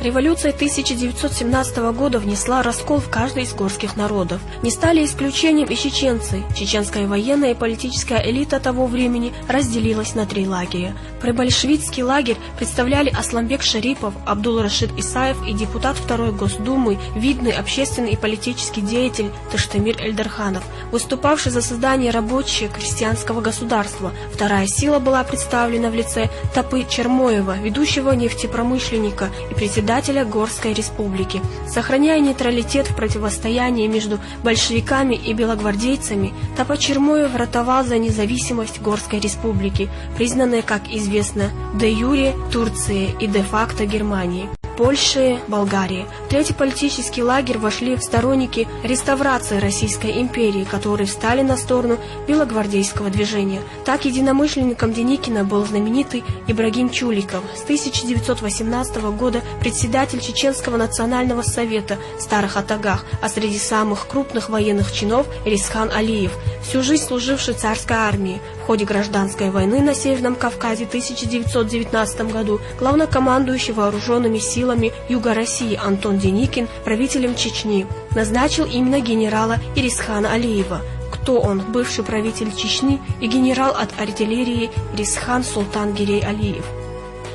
Революция 1917 года внесла раскол в каждый из горских народов. Не стали исключением и чеченцы. Чеченская военная и политическая элита того времени разделилась на три лагеря. Пробольшевистский лагерь представляли Асламбек Шарипов, Абдул-Рашид Исаев и депутат Второй Госдумы, видный общественный и политический деятель Таштамир Эльдарханов, выступавший за создание рабочего крестьянского государства. Вторая сила была представлена в лице Тапы Чермоева, ведущего нефтепромышленника и председателя Горской республики. Сохраняя нейтралитет в противостоянии между большевиками и белогвардейцами, Тапа Чермоев ратовал за независимость Горской республики, признанной, как известно, де-юре Турцией и де-факто Германией. Польши, Болгарии. В третий политический лагерь вошли сторонники реставрации Российской империи, которые встали на сторону белогвардейского движения. Так единомышленником Деникина был знаменитый Ибрагим Чуликов, с 1918 года председатель Чеченского национального совета в Старых Атагах, а среди самых крупных военных чинов Ирисхан Алиев, всю жизнь служивший царской армии. В ходе гражданской войны на Северном Кавказе в 1919 году главнокомандующий вооруженными силами Юга России Антон Деникин правителем Чечни назначил именно генерала Ирисхана Алиева. Кто он? Бывший правитель Чечни и генерал от артиллерии Ирисхан Султан Гирей Алиев.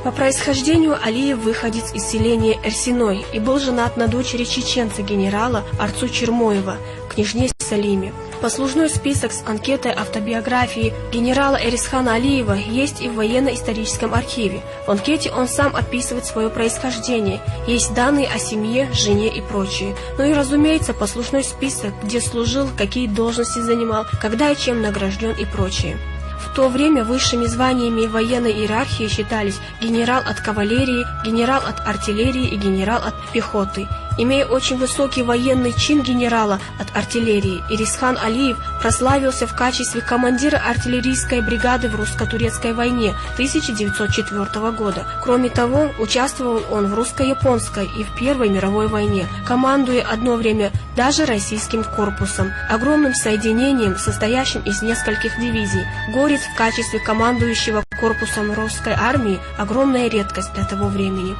По происхождению Алиев выходец из селения Эрсиной и был женат на дочери чеченца генерала Арцу Чермоева, княжне Салиме. Послужной список с анкетой автобиографии генерала Ирисхана Алиева есть и в военно-историческом архиве. В анкете он сам описывает свое происхождение, есть данные о семье, жене и прочее. Ну и, разумеется, послужной список, где служил, какие должности занимал, когда и чем награжден и прочее. В то время высшими званиями военной иерархии считались генерал от кавалерии, генерал от артиллерии и генерал от пехоты. Имея очень высокий военный чин генерала от артиллерии, Ирисхан Алиев прославился в качестве командира артиллерийской бригады в русско-турецкой войне 1904 года. Кроме того, участвовал он в русско-японской и в Первой мировой войне, командуя одно время даже российским корпусом, огромным соединением, состоящим из нескольких дивизий. Горец в качестве командующего корпусом русской армии – огромная редкость для того времени.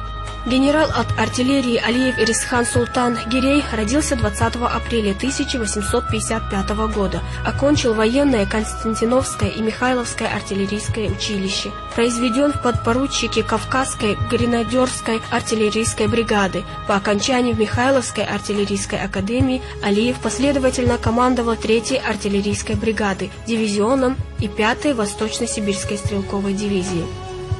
Генерал от артиллерии Алиев Ирисхан Султан Гирей родился 20 апреля 1855 года. Окончил военное Константиновское и Михайловское артиллерийское училище. Произведен в подпоручике Кавказской гренадерской артиллерийской бригады. По окончании в Михайловской артиллерийской академии Алиев последовательно командовал 3-й артиллерийской бригадой, дивизионом и 5-й Восточно-Сибирской стрелковой дивизией.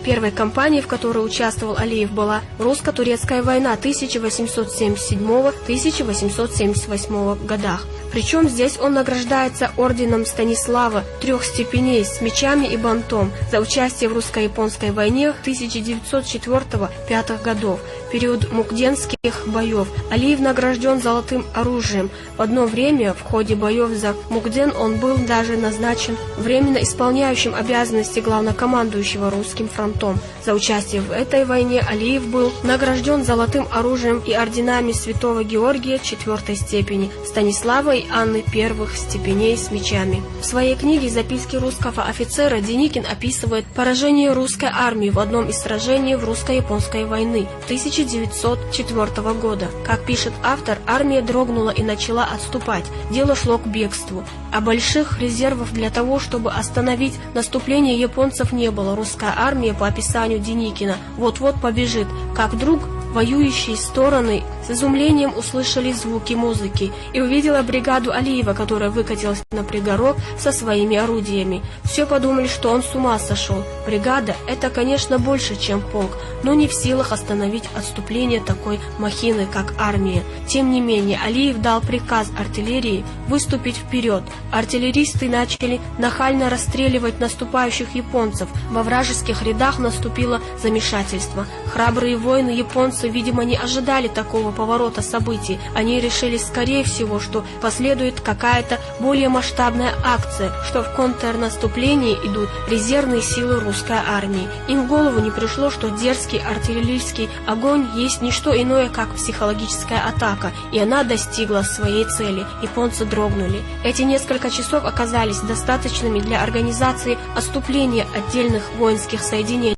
Первой кампанией, в которой участвовал Алиев, была русско-турецкая война 1877-1878 годах. Причем здесь он награждается орденом Станислава 3 степеней с мечами и бантом за участие в русско-японской войне 1904-1905 годов. В период мукденских боев Алиев награжден золотым оружием. В одно время в ходе боев за Мукден он был даже назначен временно исполняющим обязанности главнокомандующего русским фронтом. За участие в этой войне Алиев был награжден золотым оружием и орденами Святого Георгия 4 степени, Станислава и Анны 1 степеней с мечами. В своей книге «Записки русского офицера» Деникин описывает поражение русской армии в одном из сражений в русско-японской войны 1904 года. Как пишет автор, армия дрогнула и начала отступать. Дело шло к бегству. А больших резервов для того, чтобы остановить наступление японцев, не было. Русская армия, по описанию Деникина, вот-вот побежит, как вдруг воюющие стороны с изумлением услышали звуки музыки и увидела бригаду Алиева, которая выкатилась на пригорок со своими орудиями. Все подумали, что он с ума сошел. Бригада – это, конечно, больше, чем полк, но не в силах остановить отступление такой махины, как армия. Тем не менее, Алиев дал приказ артиллерии выступить вперед. Артиллеристы начали нахально расстреливать наступающих японцев. Во вражеских рядах наступило замешательство. Храбрые воины-японцы, видимо, не ожидали такого поворота событий. Они решили, скорее всего, что последует какая-то более масштабная акция, что в контрнаступлении идут резервные силы русской армии. Им в голову не пришло, что дерзкий артиллерийский огонь есть не что иное, как психологическая атака, и она достигла своей цели. Японцы дрогнули. Эти несколько часов оказались достаточными для организации отступления отдельных воинских соединений.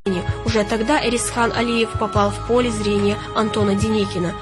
Уже тогда Эрисхан Алиев попал в поле зрения Антона Деникина.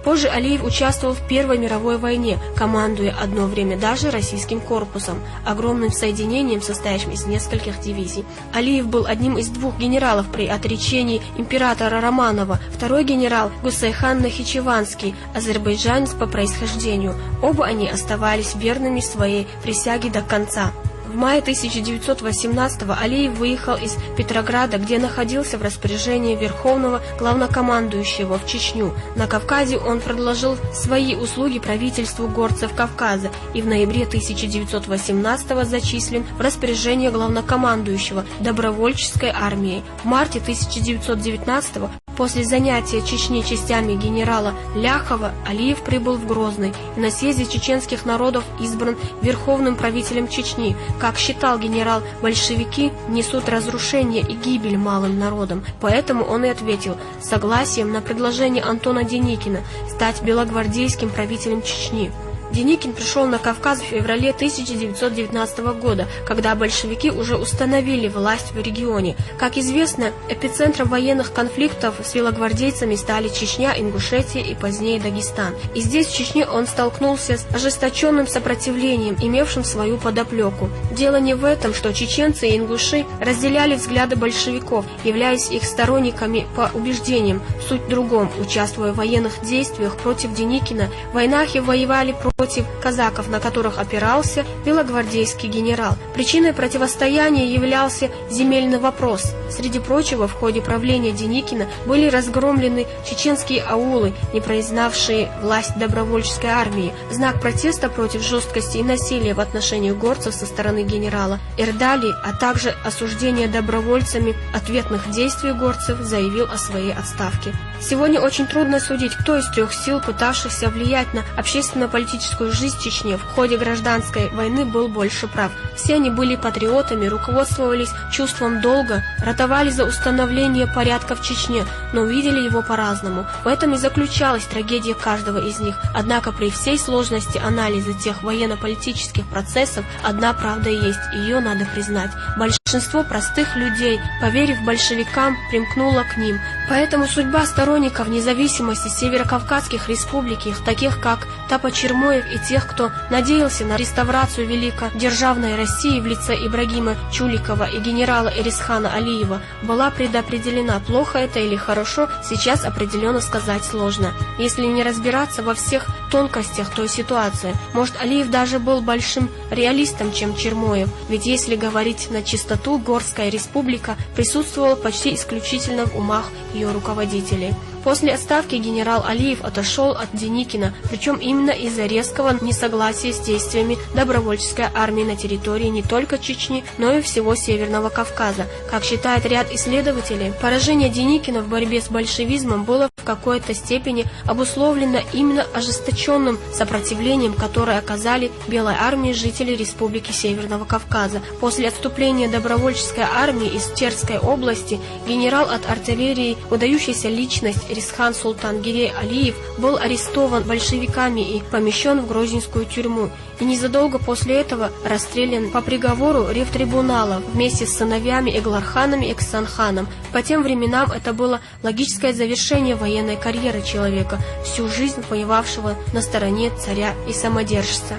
Позже Алиев участвовал в Первой мировой войне, командуя одно время даже российским корпусом, огромным соединением, состоящим из нескольких дивизий. Алиев был одним из двух генералов при отречении императора Романова, второй генерал Гусейхан Нахичеванский, азербайджанец по происхождению. Оба они оставались верными своей присяге до конца. В мае 1918-го Алиев выехал из Петрограда, где находился в распоряжении Верховного Главнокомандующего в Чечню. На Кавказе он предложил свои услуги правительству горцев Кавказа и в ноябре 1918-го зачислен в распоряжение Главнокомандующего добровольческой армией. В марте 1919-го после занятия Чечни частями генерала Ляхова Алиев прибыл в Грозный и на съезде чеченских народов избран верховным правителем Чечни. Как считал генерал, большевики несут разрушение и гибель малым народам, поэтому он и ответил согласием на предложение Антона Деникина стать белогвардейским правителем Чечни. Деникин пришел на Кавказ в феврале 1919 года, когда большевики уже установили власть в регионе. Как известно, эпицентром военных конфликтов с белогвардейцами стали Чечня, Ингушетия и позднее Дагестан. И здесь, в Чечне, он столкнулся с ожесточенным сопротивлением, имевшим свою подоплеку. Дело не в этом, что чеченцы и ингуши разделяли взгляды большевиков, являясь их сторонниками по убеждениям. Суть в другом. Участвуя в военных действиях против Деникина, войнахи воевали против казаков, на которых опирался белогвардейский генерал. Причиной противостояния являлся земельный вопрос. Среди прочего, в ходе правления Деникина были разгромлены чеченские аулы, не признавшие власть добровольческой армии. В знак протеста против жесткости и насилия в отношении горцев со стороны генерала Эрдали, а также осуждение добровольцами ответных действий горцев, заявил о своей отставке. Сегодня очень трудно судить, кто из трех сил, пытавшихся влиять на общественно-политическую жизнь в Чечне в ходе гражданской войны, был больше прав. Все они были патриотами, руководствовались чувством долга, ратовали за установление порядка в Чечне, но увидели его по-разному. В этом и заключалась трагедия каждого из них. Однако при всей сложности анализа тех военно-политических процессов одна правда есть, ее надо признать. Большинство простых людей, поверив большевикам, примкнуло к ним. Поэтому судьба сторонников независимости северокавказских республик, таких как Тапа Чермоев, и тех, кто надеялся на реставрацию великодержавной России в лице Ибрагима Чуликова и генерала Эрисхана Алиева, была предопределена. Плохо это или хорошо, сейчас определенно сказать сложно. Если не разбираться во всех тонкостях той ситуации, может, Алиев даже был большим реалистом, чем Чермоев, ведь если говорить на чистоту, Горская республика присутствовала почти исключительно в умах ее руководителей. После отставки генерал Алиев отошел от Деникина, причем именно из-за резкого несогласия с действиями добровольческой армии на территории не только Чечни, но и всего Северного Кавказа. Как считает ряд исследователей, поражение Деникина в борьбе с большевизмом было в какой-то степени обусловлено именно ожесточенным сопротивлением, которое оказали белой армии жители Республики Северного Кавказа. После отступления добровольческой армии из Терской области генерал от артиллерии, выдающаяся личность Эрисхан Султангирей Алиев, был арестован большевиками и помещен в Грозненскую тюрьму. И незадолго после этого расстрелян по приговору Ревтрибунала вместе с сыновьями Эгларханом и Эксанханом. По тем временам это было логическое завершение военной карьеры человека, всю жизнь воевавшего на стороне царя и самодержца.